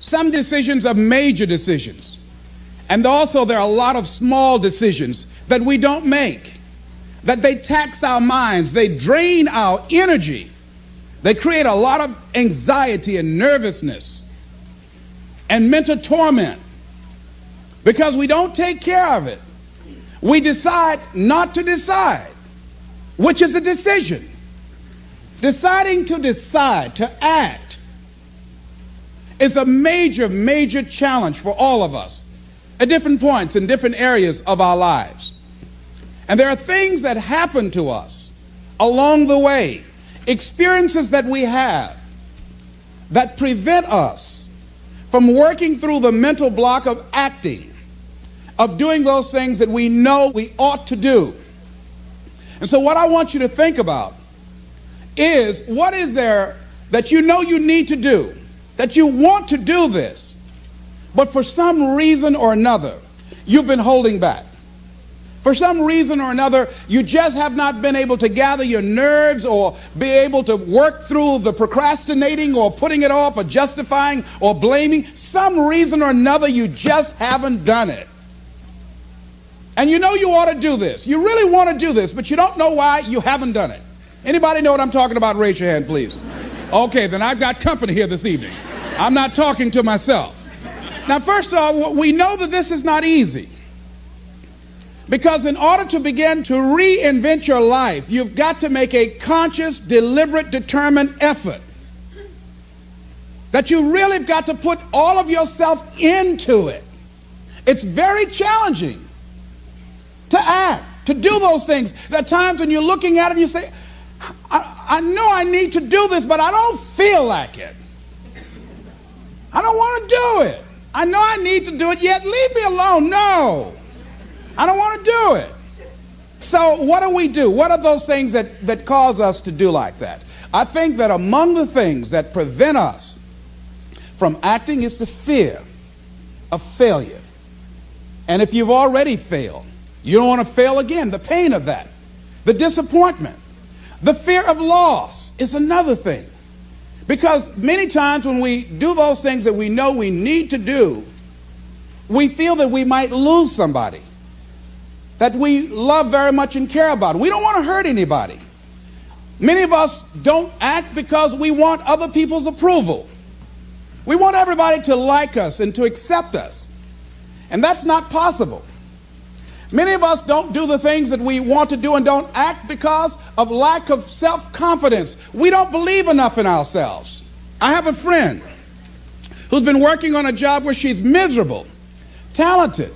Some decisions are major decisions. And also there are a lot of small decisions that we don't make, that they tax our minds, they drain our energy, they create a lot of anxiety and nervousness and mental torment because we don't take care of it. We decide not to decide, which is a decision. Deciding to decide, to act, is a major, major challenge for all of us at different points in different areas of our lives. And there are things that happen to us along the way, experiences that we have that prevent us from working through the mental block of acting, of doing those things that we know we ought to do. And so what I want you to think about is, what is there that you know you need to do, that you want to do this, but for some reason or another, you've been holding back. For some reason or another, you just have not been able to gather your nerves or be able to work through the procrastinating or putting it off or justifying or blaming. Some reason or another, you just haven't done it. And you know you ought to do this. You really want to do this, but you don't know why you haven't done it. Anybody know what I'm talking about? Raise your hand, please. Okay, then I've got company here this evening. I'm not talking to myself. Now, first of all, we know that this is not easy. Because in order to begin to reinvent your life, you've got to make a conscious, deliberate, determined effort. That you really have got to put all of yourself into it. It's very challenging to act, to do those things. There are times when you're looking at it and you say, I know I need to do this, but I don't feel like it. I don't want to do it. I know I need to do it, yet leave me alone. No, I don't want to do it. So what do we do? What are those things that cause us to do like that? I think that among the things that prevent us from acting is the fear of failure. And if you've already failed, you don't want to fail again. The pain of that, the disappointment, the fear of loss is another thing. Because many times when we do those things that we know we need to do, we feel that we might lose somebody that we love very much and care about. We don't want to hurt anybody. Many of us don't act because we want other people's approval. We want everybody to like us and to accept us. And that's not possible. Many of us don't do the things that we want to do and don't act because of lack of self-confidence. We don't believe enough in ourselves. I have a friend who's been working on a job where she's miserable, talented,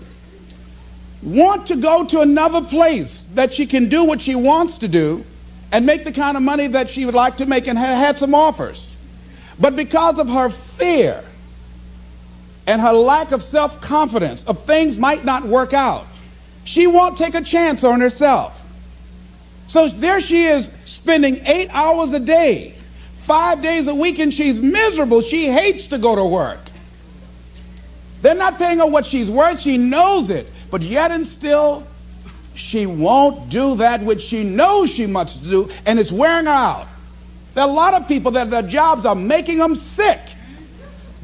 want to go to another place that she can do what she wants to do and make the kind of money that she would like to make, and had some offers. But because of her fear and her lack of self-confidence of things might not work out, she won't take a chance on herself. So there she is spending 8 hours a day, 5 days a week, and she's miserable. She hates to go to work. They're not paying her what she's worth. She knows it. But yet and still, she won't do that which she knows she must do, and it's wearing her out. There are a lot of people that their jobs are making them sick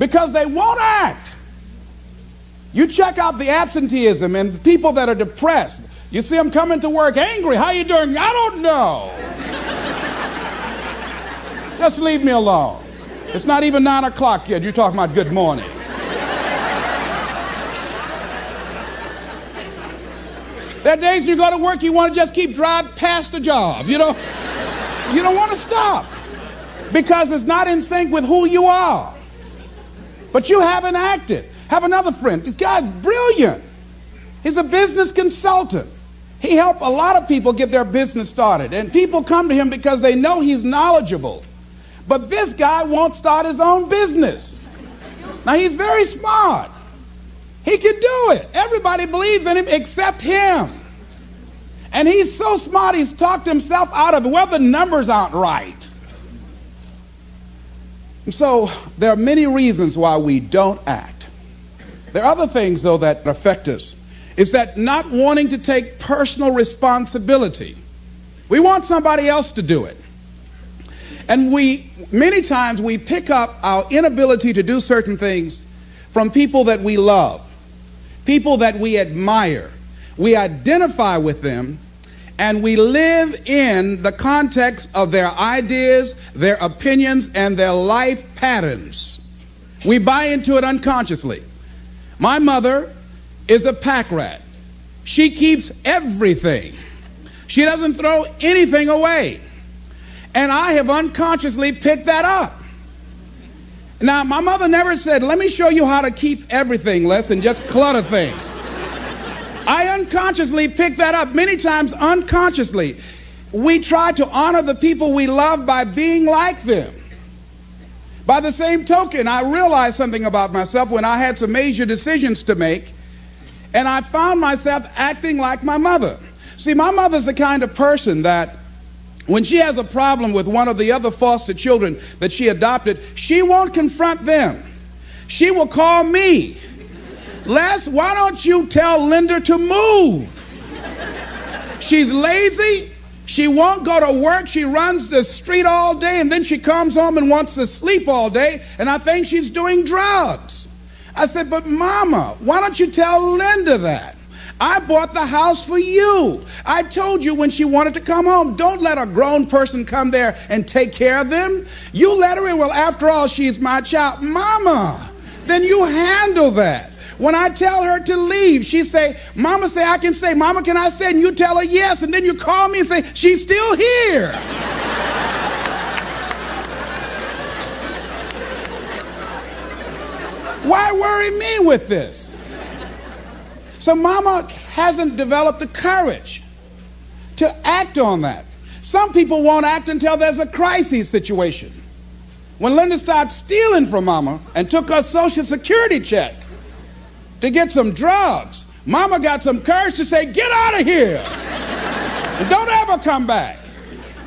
because they won't act. You check out the absenteeism and the people that are depressed. You see them coming to work angry. How you doing? I don't know. Just leave me alone. It's not even 9 o'clock yet. You're talking about good morning. There are days you go to work, you want to just keep driving past the job. You don't want to stop because it's not in sync with who you are. But you haven't acted. Have another friend. This guy's brilliant. He's a business consultant. He helped a lot of people get their business started. And people come to him because they know he's knowledgeable. But this guy won't start his own business. Now, he's very smart. He can do it. Everybody believes in him except him. And he's so smart, he's talked himself out of it. Well, the numbers aren't right. And so there are many reasons why we don't act. There are other things, though, that affect us. Is that not wanting to take personal responsibility. We want somebody else to do it. And many times we pick up our inability to do certain things from people that we love, people that we admire. We identify with them, and we live in the context of their ideas, their opinions, and their life patterns. We buy into it unconsciously. My mother is a pack rat. She keeps everything. She doesn't throw anything away. And I have unconsciously picked that up. Now, my mother never said, let me show you how to keep everything, Les, and just clutter things. I unconsciously picked that up, many times unconsciously. We try to honor the people we love by being like them. By the same token, I realized something about myself when I had some major decisions to make, and I found myself acting like my mother. See, my mother's the kind of person that when she has a problem with one of the other foster children that she adopted, she won't confront them. She will call me. Les, why don't you tell Linda to move? She's lazy. She won't go to work. She runs the street all day, and then she comes home and wants to sleep all day, and I think she's doing drugs. I said, but Mama, why don't you tell Linda that? I bought the house for you. I told you when she wanted to come home, don't let a grown person come there and take care of them. You let her in. Well, after all, she's my child. Mama, then you handle that. When I tell her to leave, she say, Mama say I can stay. Mama, can I stay? And you tell her yes, and then you call me and say, she's still here. Why worry me with this? So Mama hasn't developed the courage to act on that. Some people won't act until there's a crisis situation. When Linda started stealing from Mama and took her Social Security check to get some drugs, Mama got some courage to say, get out of here and don't ever come back.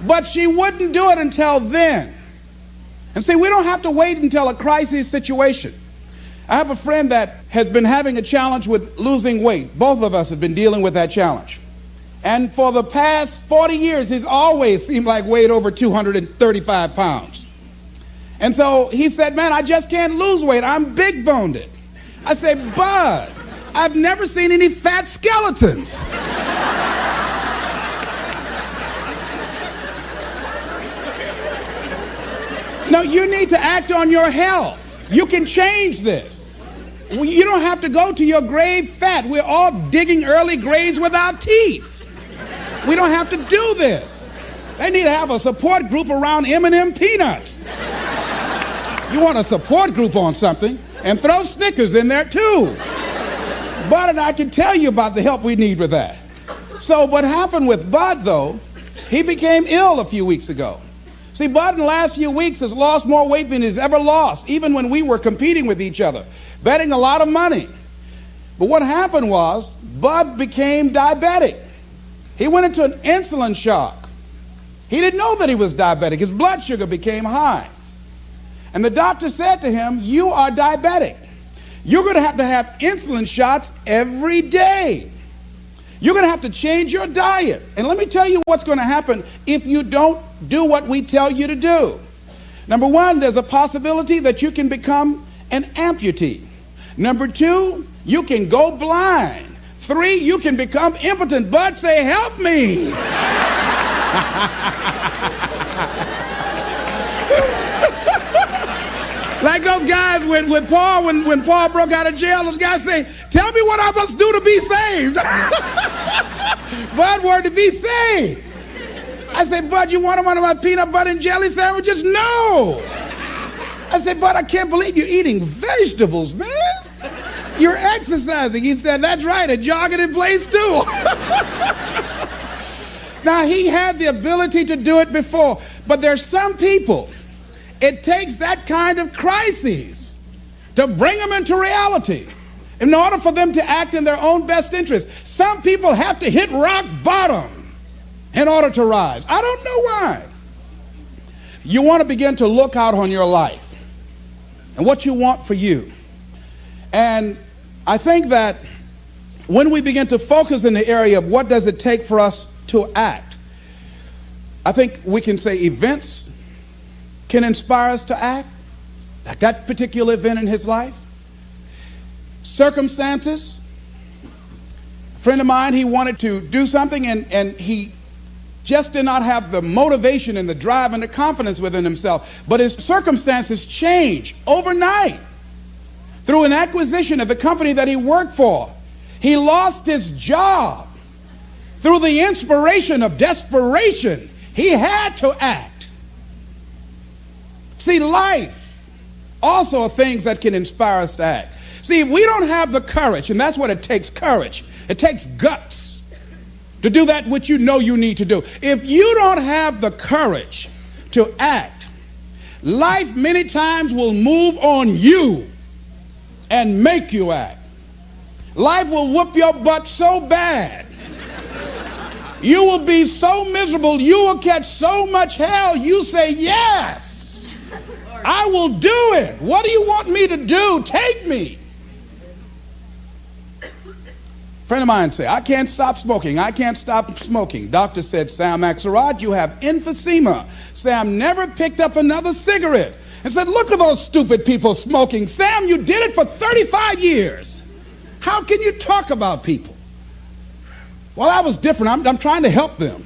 But she wouldn't do it until then. And see, we don't have to wait until a crisis situation. I have a friend that has been having a challenge with losing weight. Both of us have been dealing with that challenge. And for the past 40 years, he's always seemed like weighed over 235 pounds. And so he said, man, I just can't lose weight. I'm big boned. I say, Bud, I've never seen any fat skeletons. No, you need to act on your health. You can change this. You don't have to go to your grave fat. We're all digging early graves with our teeth. We don't have to do this. They need to have a support group around M&M peanuts. You want a support group on something, and throw Snickers in there too. Bud and I can tell you about the help we need with that. So what happened with Bud, though, he became ill a few weeks ago. See, Bud in the last few weeks has lost more weight than he's ever lost, even when we were competing with each other, betting a lot of money. But what happened was, Bud became diabetic. He went into an insulin shock. He didn't know that he was diabetic. His blood sugar became high. And the doctor said to him, you are diabetic. You're going to have insulin shots every day. You're going to have to change your diet. And let me tell you what's going to happen if you don't do what we tell you to do. Number one, there's a possibility that you can become an amputee. Number two, you can go blind. Three, you can become impotent. Bud, say, help me. Like those guys when Paul broke out of jail, those guys say, tell me what I must do to be saved. Bud wanted to be saved. I said, Bud, you want one of my peanut butter and jelly sandwiches? No. I said, Bud, I can't believe you're eating vegetables, man. You're exercising. He said, that's right, and jogging in place too. Now, he had the ability to do it before, but there's some people, it takes that kind of crisis to bring them into reality in order for them to act in their own best interest. Some people have to hit rock bottom in order to rise. I don't know why. You want to begin to look out on your life and what you want for you. And I think that when we begin to focus in the area of what does it take for us to act, I think we can say events can inspire us to act, like that particular event in his life. circumstances. A friend of mine, he wanted to do something and he just did not have the motivation and the drive and the confidence within himself. But his circumstances changed overnight through an acquisition of the company that he worked for. He lost his job. Through the inspiration of desperation, he had to act. See, life also are things that can inspire us to act. See, if we don't have the courage, and that's what it takes, courage. It takes guts to do that which you know you need to do. If you don't have the courage to act, life many times will move on you and make you act. Life will whoop your butt so bad. You will be so miserable, you will catch so much hell, you say, yes, I will do it. What do you want me to do? Take me. Friend of mine said, I can't stop smoking. I can't stop smoking. Doctor said, Sam Axelrod, you have emphysema. Sam never picked up another cigarette and said, look at those stupid people smoking. Sam, you did it for 35 years. How can you talk about people? Well, I was different. I'm trying to help them.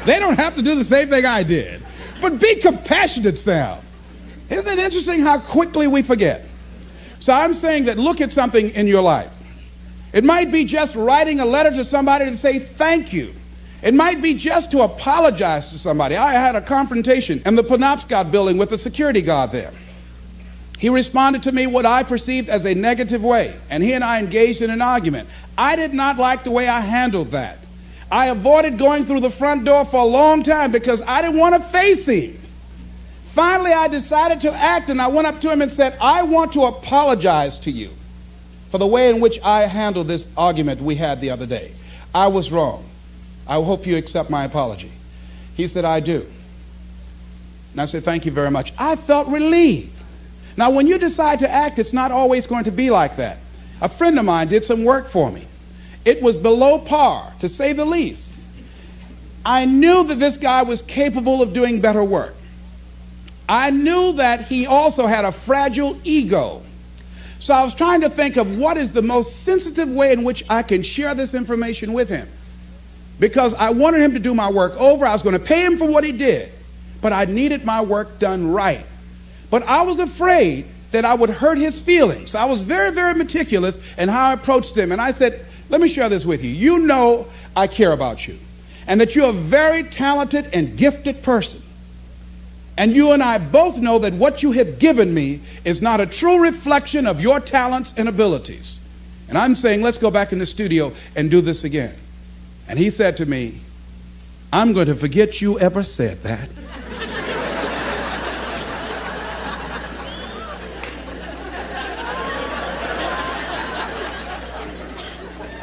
They don't have to do the same thing I did. But be compassionate, Sam. Isn't it interesting how quickly we forget? So I'm saying that look at something in your life. It might be just writing a letter to somebody to say thank you. It might be just to apologize to somebody. I had a confrontation in the Penobscot building with the security guard there. He responded to me what I perceived as a negative way, and he and I engaged in an argument. I did not like the way I handled that. I avoided going through the front door for a long time because I didn't want to face him. Finally, I decided to act, and I went up to him and said, I want to apologize to you for the way in which I handled this argument we had the other day. I was wrong. I hope you accept my apology. He said, I do. And I said, thank you very much. I felt relieved. Now, when you decide to act, it's not always going to be like that. A friend of mine did some work for me. It was below par, to say the least. I knew that this guy was capable of doing better work. I knew that he also had a fragile ego. So I was trying to think of what is the most sensitive way in which I can share this information with him. Because I wanted him to do my work over. I was going to pay him for what he did. But I needed my work done right. But I was afraid that I would hurt his feelings. I was very, very meticulous in how I approached him. And I said, let me share this with you. You know I care about you. And that you're a very talented and gifted person. And you and I both know that what you have given me is not a true reflection of your talents and abilities. And I'm saying, let's go back in the studio and do this again. And he said to me, I'm going to forget you ever said that.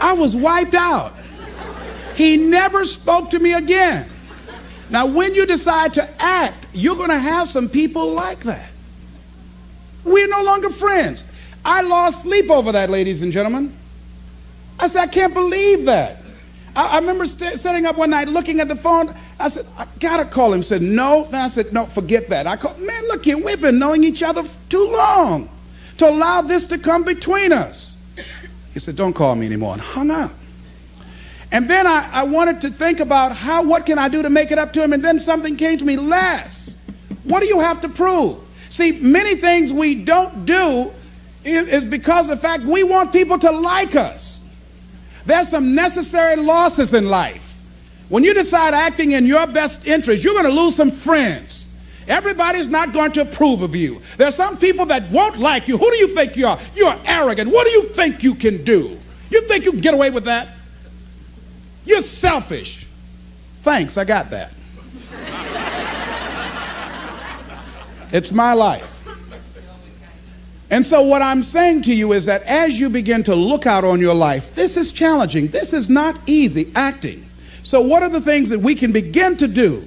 I was wiped out. He never spoke to me again. Now, when you decide to act, you're going to have some people like that. We're no longer friends. I lost sleep over that, ladies and gentlemen. I said, I can't believe that. I remember sitting up one night looking at the phone. I said, I got to call him. He said, no. Then I said, no, forget that. I called, man, look here, we've been knowing each other too long to allow this to come between us. He said, don't call me anymore, and hung up. And then I wanted to think about what can I do to make it up to him? And then something came to me, Les, what do you have to prove? See, many things we don't do is because of the fact we want people to like us. There's some necessary losses in life. When you decide acting in your best interest, you're going to lose some friends. Everybody's not going to approve of you. There's some people that won't like you. Who do you think you are? You're arrogant. What do you think you can do? You think you can get away with that? You're selfish. Thanks, I got that. It's my life. And so what I'm saying to you is that as you begin to look out on your life, this is challenging. This is not easy acting. So what are the things that we can begin to do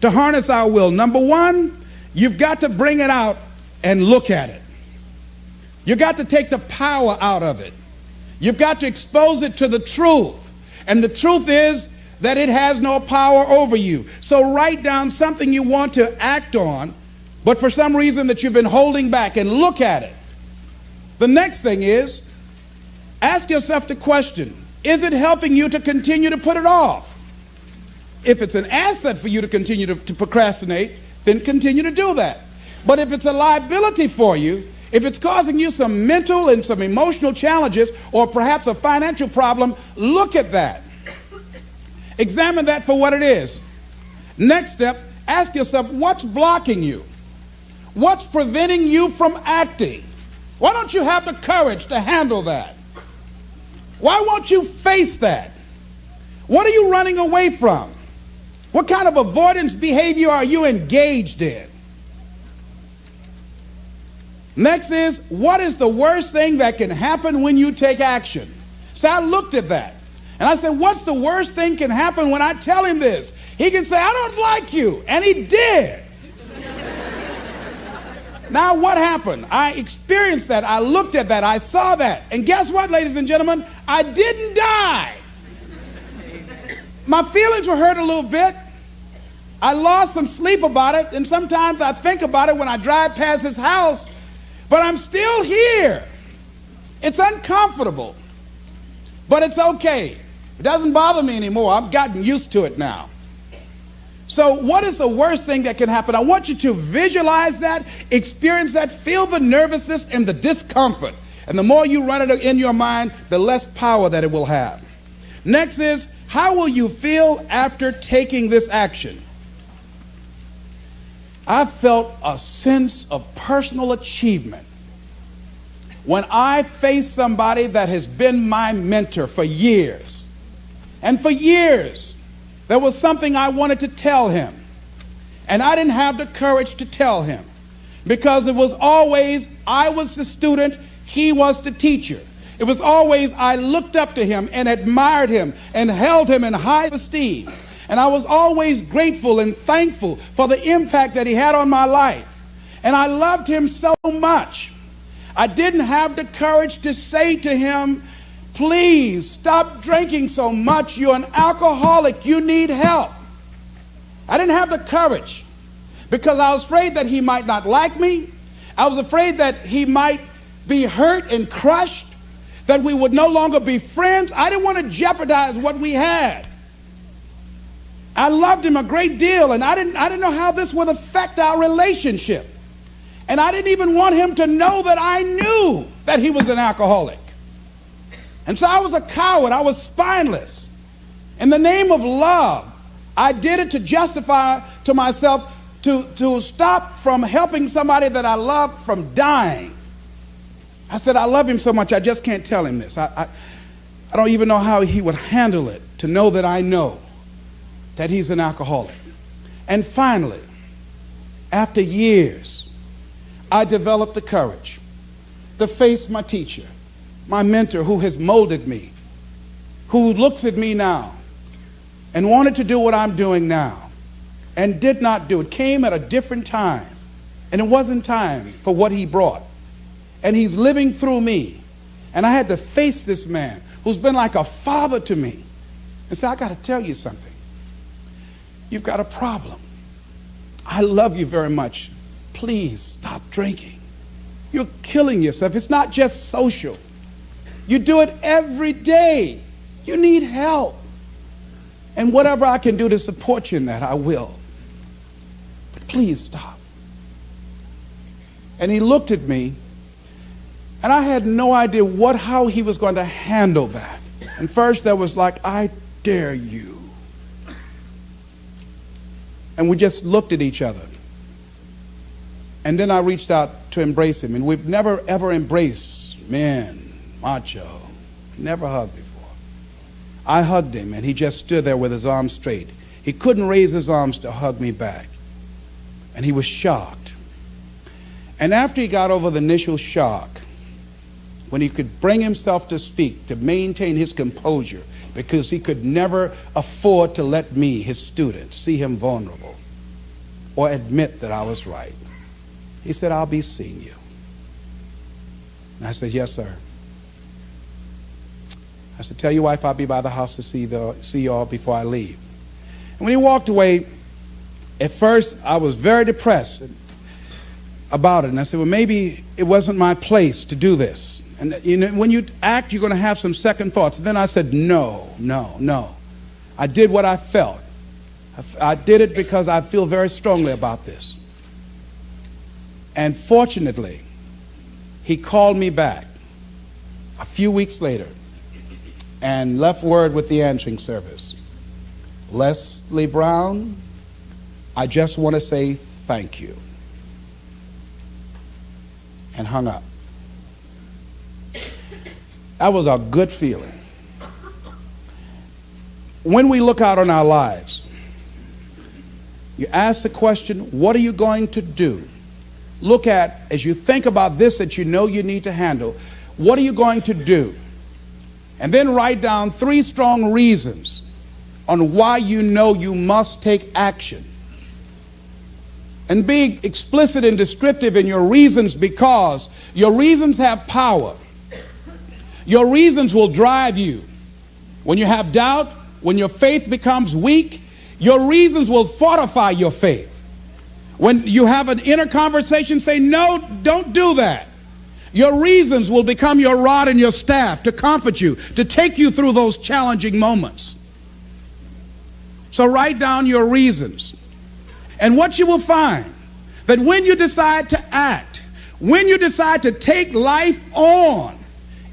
to harness our will? Number one, you've got to bring it out and look at it. You've got to take the power out of it. You've got to expose it to the truth. And the truth is that it has no power over you. So write down something you want to act on but for some reason that you've been holding back, and look at it. The next thing is, ask yourself the question, is it helping you to continue to put it off? If it's an asset for you to continue to procrastinate, then continue to do that. But if it's a liability for you, if it's causing you some mental and some emotional challenges, or perhaps a financial problem, look at that. Examine that for what it is. Next step, ask yourself, what's blocking you? What's preventing you from acting? Why don't you have the courage to handle that? Why won't you face that? What are you running away from? What kind of avoidance behavior are you engaged in? Next is, what is the worst thing that can happen when you take action? So I looked at that. And I said, what's the worst thing can happen when I tell him this? He can say, I don't like you. And he did. Now what happened? I experienced that. I looked at that. I saw that. And guess what, ladies and gentlemen? I didn't die. My feelings were hurt a little bit. I lost some sleep about it. And sometimes I think about it when I drive past his house. But I'm still here. It's uncomfortable. But it's okay. It doesn't bother me anymore. I've gotten used to it now. So what is the worst thing that can happen? I want you to visualize that, experience that, feel the nervousness and the discomfort. And the more you run it in your mind, the less power that it will have. Next is, how will you feel after taking this action? I felt a sense of personal achievement when I faced somebody that has been my mentor for years. And for years, there was something I wanted to tell him. And I didn't have the courage to tell him because it was always, I was the student, he was the teacher. It was always, I looked up to him and admired him and held him in high esteem. And I was always grateful and thankful for the impact that he had on my life. And I loved him so much. I didn't have the courage to say to him, please stop drinking so much. You're an alcoholic. You need help. I didn't have the courage because I was afraid that he might not like me. I was afraid that he might be hurt and crushed, that we would no longer be friends. I didn't want to jeopardize what we had. I loved him a great deal, and I didn't know how this would affect our relationship. And I didn't even want him to know that I knew that he was an alcoholic. And so I was a coward. I was spineless. In the name of love, I did it to justify to myself to stop from helping somebody that I love from dying. I said, I love him so much, I just can't tell him this. I don't even know how he would handle it, to know that I know that he's an alcoholic. And finally, after years, I developed the courage to face my teacher, my mentor who has molded me, who looks at me now and wanted to do what I'm doing now and did not do it, came at a different time, and it wasn't time for what he brought. And he's living through me. And I had to face this man who's been like a father to me and say, I got to tell you something. You've got a problem. I love you very much. Please stop drinking. You're killing yourself. It's not just social. You do it every day. You need help. And whatever I can do to support you in that, I will. But please stop. And he looked at me, and I had no idea how he was going to handle that. And first there was like, I dare you. And we just looked at each other. And then I reached out to embrace him. And we've never, ever embraced men, macho. Never hugged before. I hugged him, and he just stood there with his arms straight. He couldn't raise his arms to hug me back. And he was shocked. And after he got over the initial shock, when he could bring himself to speak, to maintain his composure, because he could never afford to let me, his student, see him vulnerable or admit that I was right. He said, I'll be seeing you. And I said, yes, sir. I said, tell your wife I'll be by the house to see you all before I leave. And when he walked away, at first I was very depressed. about it. And I said, well, maybe it wasn't my place to do this. And when you act, you're going to have some second thoughts. And then I said, no. I did what I felt. I did it because I feel very strongly about this. And fortunately, he called me back a few weeks later and left word with the answering service. Leslie Brown, I just want to say thank you. And hung up. That was a good feeling. When we look out on our lives, you ask the question, what are you going to do? Look at, as you think about this that you know you need to handle, what are you going to do? And then write down 3 strong reasons on why you know you must take action. And be explicit and descriptive in your reasons, because your reasons have power. Your reasons will drive you. When you have doubt, when your faith becomes weak, your reasons will fortify your faith. When you have an inner conversation, say, no, don't do that. Your reasons will become your rod and your staff to comfort you, to take you through those challenging moments. So write down your reasons. And what you will find, that when you decide to act, when you decide to take life on,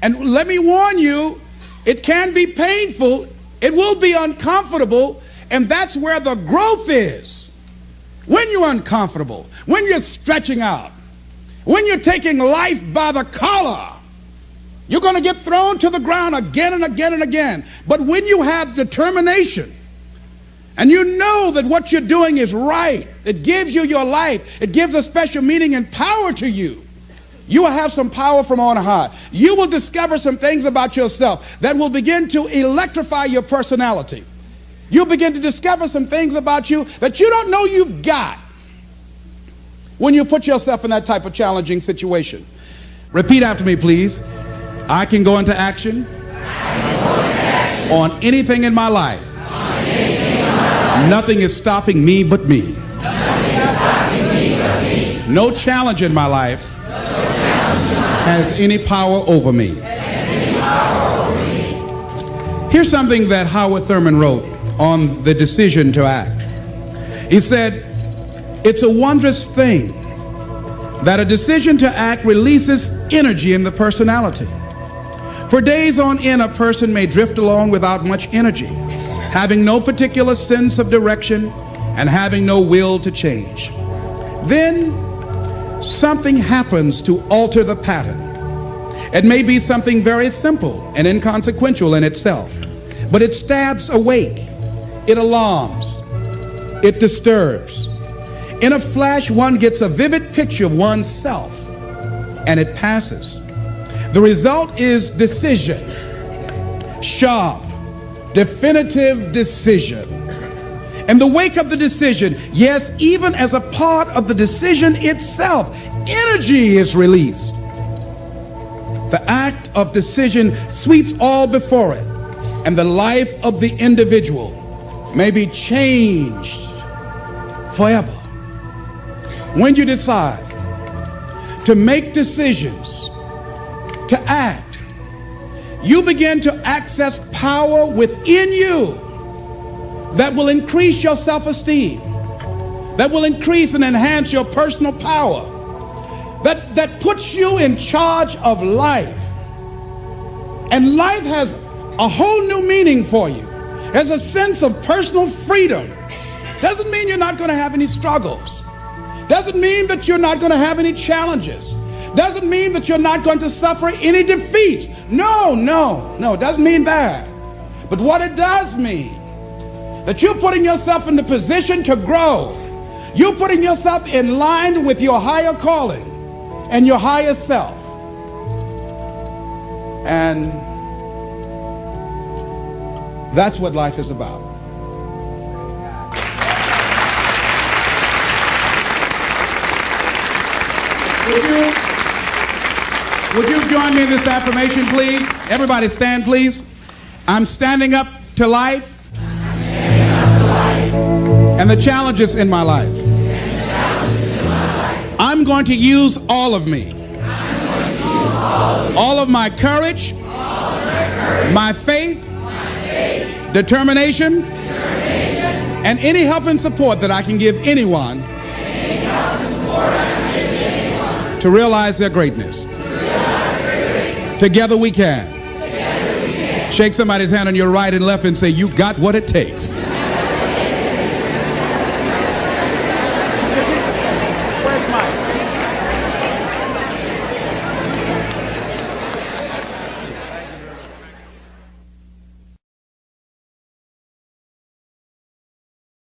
and let me warn you, it can be painful, it will be uncomfortable, and that's where the growth is. When you're uncomfortable, when you're stretching out, when you're taking life by the collar, you're going to get thrown to the ground again and again and again. But when you have determination, and you know that what you're doing is right, it gives you your life, it gives a special meaning and power to you, you will have some power from on high. You will discover some things about yourself that will begin to electrify your personality. You'll begin to discover some things about you that you don't know you've got when you put yourself in that type of challenging situation. Repeat after me, please. I can go into action on anything in my life. Nothing is stopping me but me. No challenge in my life has any power over me. Here's something that Howard Thurman wrote on the decision to act. He said, it's a wondrous thing that a decision to act releases energy in the personality. For days on end, a person may drift along without much energy, having no particular sense of direction and having no will to change. Then something happens to alter the pattern. It may be something very simple and inconsequential in itself, but it stabs awake, it alarms, it disturbs. In a flash, one gets a vivid picture of oneself, and it passes. The result is decision, sharp, definitive decision. In the wake of the decision, yes, even as a part of the decision itself, energy is released. The act of decision sweeps all before it, and the life of the individual may be changed forever. When you decide to make decisions, to act, you begin to access power within you that will increase your self-esteem, that will increase and enhance your personal power, that puts you in charge of life. And life has a whole new meaning for you. There's a sense of personal freedom. Doesn't mean you're not going to have any struggles. Doesn't mean that you're not going to have any challenges. Doesn't mean that you're not going to suffer any defeats. No, doesn't mean that. But what it does mean, that you're putting yourself in the position to grow. You're putting yourself in line with your higher calling and your higher self. And that's what life is about. Would you join me in this affirmation, please? Everybody stand, please. I'm standing up to life. And the challenges in my life. I'm going to use all of me. All of my courage, my faith, determination, and any help and support that I can give anyone to realize their greatness. Together we can. Shake somebody's hand on your right and left and say, you got what it takes.